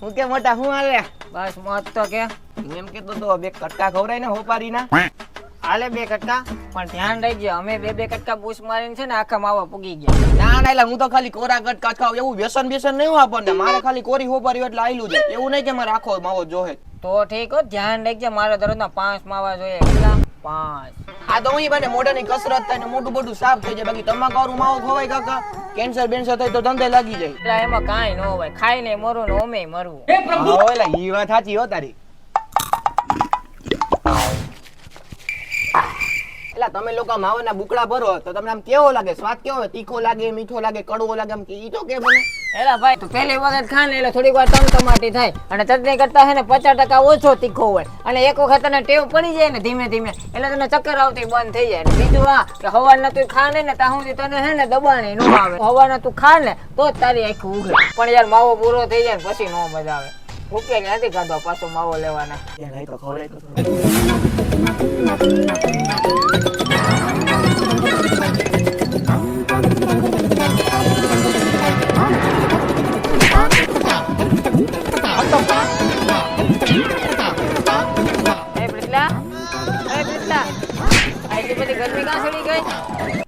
હું કે મોટા હું હાલે? બસ મોત તો કે હું એમ કેતો તો બે કટકા ખવરાય ને હોપારીના. હાલે 2 કટકા પણ ધ્યાન રાખજે અમે 2 કટકા બૂસ મારીને છે ને આખા માવા પૂગી ગયા. ના ના, એટલે હું તો ખાલી કોરા કટકા ખાવ, એવું વ્યસન બેસન નહીં આપણને. મારે ખાલી કોરી હોપારી એટલે આયલું છે, એવું નહીં કે મારે આખો માવો જોહે. તો ઠીક હો, ધ્યાન રાખજે. મારે દરરોજના 5 માવા જોઈએ. કેટલા? 5. આ તો અહીં બને મોઢાની કસરત થાય ને મોઢું બધું સાફ થઈ જાય. બાકી તમાકુ માવો ખવાય કાકા, કેન્સર બેન્સર થાય તો ધંધે લાગી જાય. એટલે એમાં કાંઈ ન હોય, ખાઈને મરવું ને ઓમેય મરવું. હા, એટલે ઈ વાત સાચી હો તારી. એટલે તમે લોકો માવાના બુકડા ભરો તો તમને આમ કેવો લાગે? સ્વાદ કેવો હોય? તીખો લાગે, મીઠો લાગે, કડવો લાગે? આમ ઈ તો કે મને. એલા ભાઈ તું પહેલી વખત ખા ને એટલે થોડીક વાર ટમાટી થાય અને ચટણી કરતા હે ને 50% ઓછો તીખો હોય અને એક વખત તને ટેવ પડી જાય ને ધીમે ધીમે એટલે તને ચક્કર આવતી બંધ થઈ જાય. બીજું આ કે હવારના તું ખા ને ત્યાં સુધી તને હે ને દબાણે ન આવે. હવારના તું ખા ને તો જ તારી આંખ ઉઘડે. પણ યાર માવો પૂરો થઈ જાય ને પછી નો મજા આવે. રૂપિયા નથી કાઢવા પાછો માવો લેવાના.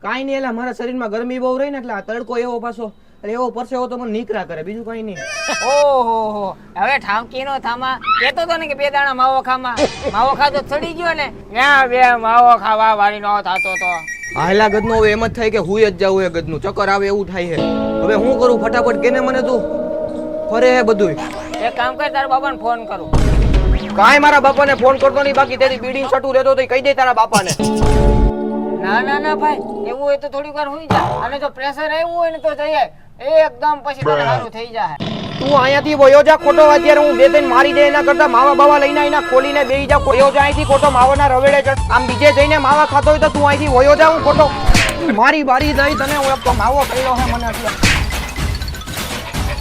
કાઈ નહીં, એટલે મારા શરીરમાં ગરમી બહુ રહી ને એટલે આ તડકો એવો પાછો એવો પરસેવો તો મને નીકળા કરે, બીજું કઈ નહીં. ઓહો, હવે ઠામકી નો થામા. કેતો તો ને કે 2 દાણા માવો ખામાં. માવો ખાતો ચડી ગયો ને ત્યાં 2 માવો ખાવા વાળી નો થાતો તો. હાલા ગદનો હવે એમ જ થાય કે હુઈ જ જાવ, એ ગદનું ચક્કર આવે એવું થાય છે. હવે હું કરું? ફટાફટ કેને મને તું ફરે હે બધું. એક કામ કર, તારા બાપાને ફોન કરું. કાંઈ મારા બાપાને ફોન કરતો નહીં, બાકી તેરી બીડી સટું લેતો તો કહી દે તારા બાપાને. ના ના ના ભાઈ, એવું હોય તો થોડીક વાર હોઈ જા. અને જો પ્રેશર આવ્યું હોય ને તો જઈએ એકદમ, પછી તને સારું થઈ જાય. તું અહીંયાથી વયો જા ખોટો. અત્યારે હું 2-3 મારી દે એના કરતા માવા બાવા લઈને આવીને ખોલીને બેહી જા. વયો જા અહીંથી ખોટો, માવાના રવેડે ચડ. આમ બીજે જઈને માવા ખાતો હોય તો તું અહીંથી વયો જા. હું ખોટો મારી બારી દઈ તને માવો કર્યો હે મને.